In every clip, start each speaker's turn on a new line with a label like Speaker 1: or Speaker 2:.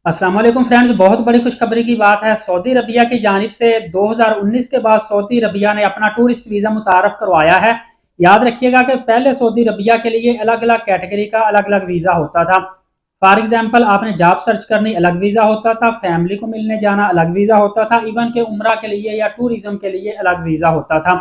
Speaker 1: अस्सलाम वालेकुम फ्रेंड्स, बहुत बड़ी खुशखबरी की बात है। सऊदी अरबिया की जानिब से 2019 के बाद सऊदी अरबिया ने अपना टूरिस्ट वीज़ा मुतारफ़ करवाया है। याद रखिएगा कि पहले सऊदी अरबिया के लिए अलग-अलग कैटेगरी का अलग-अलग वीज़ा होता था। फॉर एग्ज़ाम्पल आपने जॉब सर्च करनी अलग वीज़ा होता था, फैमिली को मिलने जाना अलग वीज़ा होता था, इवन के उम्रा के लिए या टूरिज़्म के लिए अलग वीज़ा होता था।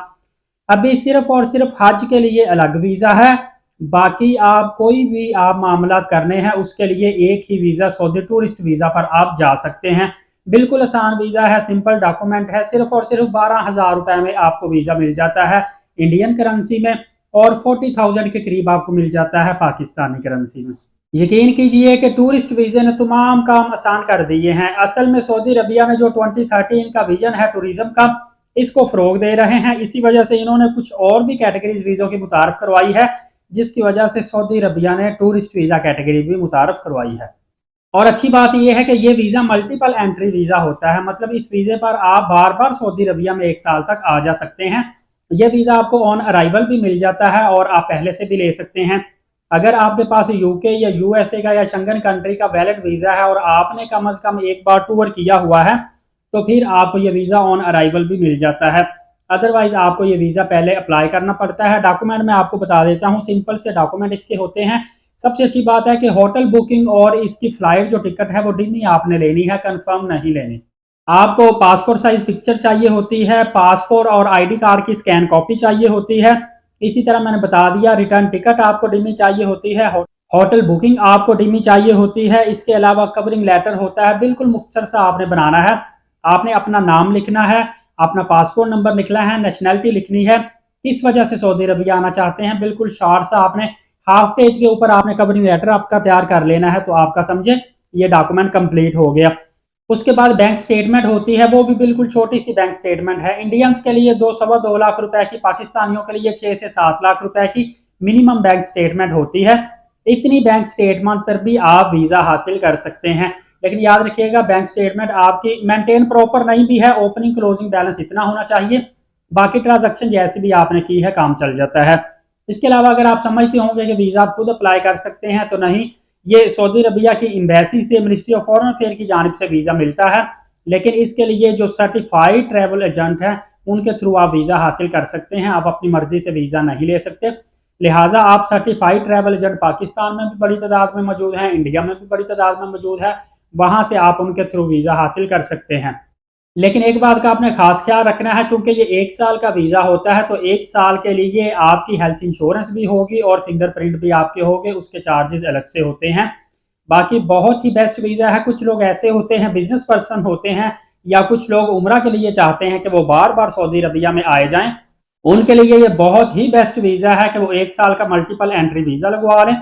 Speaker 1: अभी सिर्फ़ और सिर्फ़ हज के लिए अलग वीज़ा है। बाकी आप कोई भी आप मामलात करने हैं उसके लिए एक ही वीज़ा सऊदी टूरिस्ट वीज़ा पर आप जा सकते हैं। बिल्कुल आसान वीज़ा है, सिंपल डॉक्यूमेंट है, सिर्फ़ और सिर्फ़ 12,000 रुपए में आपको वीज़ा मिल जाता है इंडियन करेंसी में और 40,000 के करीब आपको मिल जाता है पाकिस्तानी करेंसी में। यकीन कीजिए कि टूरिस्ट वीज़े ने तमाम काम आसान कर दिए हैं। असल में सऊदी अरबिया ने जो 2013 का विज़न है टूरिज़्म का, इसको फ़रोग़ दे रहे हैं। इसी वजह से इन्होंने कुछ और भी कैटेगरीज़ वीज़ों की मुतारफ़ करवाई है, जिसकी वजह से सऊदी अरबिया ने टूरिस्ट वीज़ा कैटेगरी भी मुतारफ़ करवाई है। और अच्छी बात ये है कि ये वीज़ा मल्टीपल एंट्री वीज़ा होता है, मतलब इस वीज़े पर आप बार-बार सऊदी अरबिया में 1 साल तक आ जा सकते हैं। ये वीज़ा आपको ऑन अराइवल भी मिल जाता है और आप पहले से भी ले सकते हैं। अगर आपके पास यूके या यूएसए का या शेंगन कंट्री का वैलिड वीज़ा है और आपने कम से कम एक बार टूर किया हुआ है, तो फिर आपको ये वीज़ा ऑन अराइवल भी मिल जाता है। अदरवाइज़ आपको ये वीज़ा पहले अप्लाई करना पड़ता है। डॉक्यूमेंट मैं आपको बता देता हूँ, सिंपल से डॉक्यूमेंट इसके होते हैं। सबसे अच्छी बात है कि होटल बुकिंग और इसकी फ्लाइट जो टिकट है वो डिमी आपने लेनी है, कंफर्म नहीं लेनी। आपको पासपोर्ट साइज़ पिक्चर चाहिए होती है, पासपोर्ट और आईडी कार्ड की स्कैन कॉपी चाहिए होती है। इसी तरह मैंने बता दिया रिटर्न टिकट आपको डिमी चाहिए होती है, होटल बुकिंग आपको डिमी चाहिए होती है। इसके अलावा कवरिंग लेटर होता है, बिल्कुल मुख्तसर सा आपने बनाना है। आपने अपना नाम लिखना है, अपना पासपोर्ट नंबर लिखना है, नेशनैलिटी लिखनी है, किस वजह से सऊदी अरबिया आना चाहते हैं, बिल्कुल शॉर्ट सा आपने हाफ पेज के ऊपर आपने कवरिंग लेटर आपका तैयार कर लेना है, तो आपका समझे ये डॉक्यूमेंट कंप्लीट हो गया। उसके बाद बैंक स्टेटमेंट होती है, वो भी बिल्कुल छोटी सी बैंक स्टेटमेंट है। इंडियंस के लिए 2 सवा 2 लाख रुपए की, पाकिस्तानियों के लिए 6 से 7 लाख रुपए की मिनिमम बैंक स्टेटमेंट होती है। इतनी बैंक स्टेटमेंट पर भी आप वीज़ा हासिल कर सकते हैं। लेकिन याद रखिएगा बैंक स्टेटमेंट आपकी मेंटेन प्रॉपर नहीं भी है, ओपनिंग क्लोजिंग बैलेंस इतना होना चाहिए, बाकी ट्रांजैक्शन जैसी भी आपने की है काम चल जाता है। इसके अलावा अगर आप समझते होंगे कि वीज़ा आप खुद अप्लाई कर सकते हैं, तो नहीं, ये सऊदी अरबिया की एम्बेसी से मिनिस्ट्री ऑफ फॉरेन अफेयर की जानिब से वीज़ा मिलता है। लेकिन इसके लिए जो सर्टिफाइड ट्रैवल एजेंट हैं उनके थ्रू आप वीज़ा हासिल कर सकते हैं, आप अपनी मर्जी से वीज़ा नहीं ले सकते। लिहाजा आप सर्टिफाइड ट्रैवल एजेंट पाकिस्तान में भी बड़ी तादाद में मौजूद हैं, इंडिया में भी बड़ी तादाद में मौजूद है, वहाँ से आप उनके थ्रू वीज़ा हासिल कर सकते हैं। लेकिन एक बात का आपने खास ख्याल रखना है, चूंकि ये 1 साल का वीज़ा होता है, तो 1 साल के लिए आपकी हेल्थ इंश्योरेंस भी होगी और फिंगरप्रिंट भी आपके होंगे, उसके चार्जेस अलग से होते हैं। बाकी बहुत ही बेस्ट वीज़ा है। कुछ लोग ऐसे होते हैं, बिजनेस पर्सन होते हैं, या कुछ लोग उम्रा के लिए चाहते हैं कि वो बार-बार सऊदी अरबिया में आए जाएँ, उनके लिए ये बहुत ही बेस्ट वीज़ा है कि वो 1 साल का मल्टीपल एंट्री वीज़ा लगवा लें।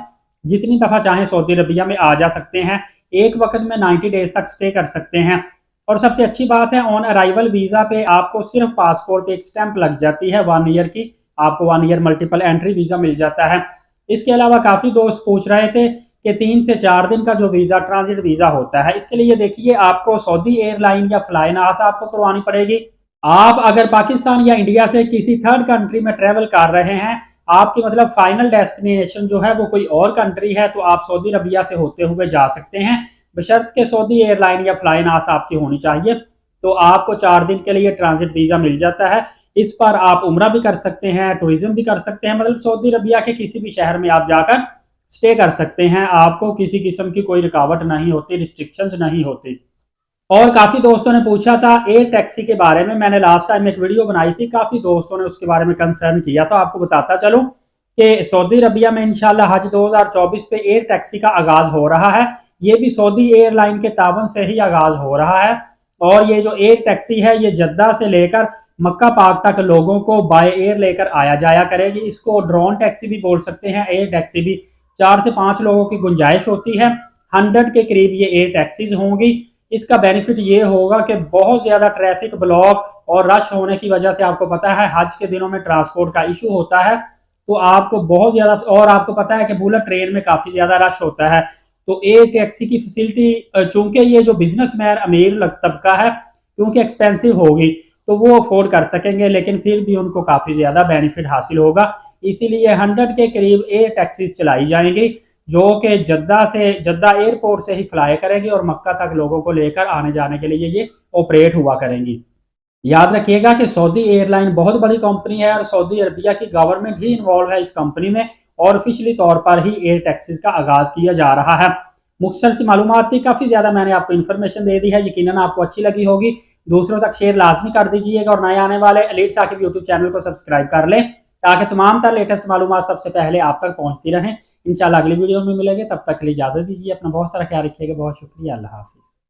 Speaker 1: जितनी दफ़ा चाहें सऊदी अरबिया में आ जा सकते हैं। एक वक़्त में 90 डेज़ तक स्टे कर सकते हैं। और सबसे अच्छी बात है, ऑन अराइवल वीज़ा पे आपको सिर्फ़ पासपोर्ट पे एक स्टैंप लग जाती है 1 ईयर की, आपको 1 ईयर मल्टीपल एंट्री वीज़ा मिल जाता है। इसके अलावा काफ़ी दोस्त पूछ रहे थे कि 3 से 4 दिन का जो वीज़ा ट्रांज़िट वीज़ा होता है, इसके लिए देखिए आपको सऊदी एयरलाइन या फ्लाइनास आपको करवानी पड़ेगी। आप अगर पाकिस्तान या इंडिया से किसी थर्ड कंट्री में ट्रैवल कर रहे हैं, आपकी मतलब फाइनल डेस्टिनेशन जो है वो कोई और कंट्री है, तो आप सऊदी अरबिया से होते हुए जा सकते हैं, बशर्त के सऊदी एयरलाइन या फ्लाइनास आपकी होनी चाहिए। तो आपको 4 दिन के लिए ट्रांजिट वीज़ा मिल जाता है। इस पर आप उम्रा भी कर सकते हैं, टूरिज्म भी कर सकते हैं, मतलब सऊदी अरबिया के किसी भी शहर में आप जाकर स्टे कर सकते हैं। आपको किसी किस्म की कोई रुकावट नहीं होती, रिस्ट्रिक्शंस नहीं होती। और काफ़ी दोस्तों ने पूछा था एयर टैक्सी के बारे में, मैंने लास्ट टाइम एक वीडियो बनाई थी, काफ़ी दोस्तों ने उसके बारे में कंसर्न किया, तो आपको बताता चलूँ कि सऊदी अरबिया में इंशाल्लाह हज 2024 पे एयर टैक्सी का आगाज़ हो रहा है। ये भी सऊदी एयरलाइन के तावन से ही आगाज़ हो रहा है। और ये जो एयर टैक्सी है, ये जद्दा से लेकर मक्का पाक तक लोगों को बाय एयर लेकर आया जाया करेगी। इसको ड्रोन टैक्सी भी बोल सकते हैं, एयर टैक्सी भी। 4 से 5 लोगों की गुंजाइश होती है, 100 के करीब ये एयर टैक्सीज होंगी। इसका बेनिफिट ये होगा कि बहुत ज़्यादा ट्रैफिक ब्लॉक और रश होने की वजह से, आपको पता है हज के दिनों में ट्रांसपोर्ट का इशू होता है, तो आपको बहुत ज़्यादा, और आपको पता है कि बुलेट ट्रेन में काफ़ी ज़्यादा रश होता है। तो एयर टैक्सी की फैसिलिटी, चूंकि ये जो बिजनेसमैन अमीर तबका है, क्योंकि एक्सपेंसिव होगी, तो वो अफोर्ड कर सकेंगे, लेकिन फिर भी उनको काफ़ी ज़्यादा बेनिफिट हासिल होगा। इसीलिए 100 के करीब एयर टैक्सीज चलाई जाएंगी। जो कि जद्दा एयरपोर्ट से ही फ्लाई करेगी और मक्का तक लोगों को लेकर आने जाने के लिए ये ऑपरेट हुआ करेंगी। याद रखिएगा कि सऊदी एयरलाइन बहुत बड़ी कंपनी है और सऊदी अरबिया की गवर्नमेंट ही इन्वॉल्व है इस कंपनी में और ऑफिशियली तौर पर ही एयर टैक्सीज का आगाज किया जा रहा है। मुख्तसर सी मालूमात थी, काफ़ी ज़्यादा मैंने आपको इन्फॉर्मेशन दे दी है, यकीनन आपको अच्छी लगी होगी। दूसरों तक शेयर लाजमी कर दीजिएगा और नए आने वाले एलीट साकिब यूट्यूब चैनल को सब्सक्राइब कर लें ताकि तमाम तर लेटेस्ट मालूमात सबसे पहले आप तक पहुँचती रहें। इंशाल्लाह अगली वीडियो में मिलेंगे, तब तक के लिए इजाज़त दीजिए। अपना बहुत सारा ख्याल रखिएगा। बहुत शुक्रिया। अल्लाह हाफिज़।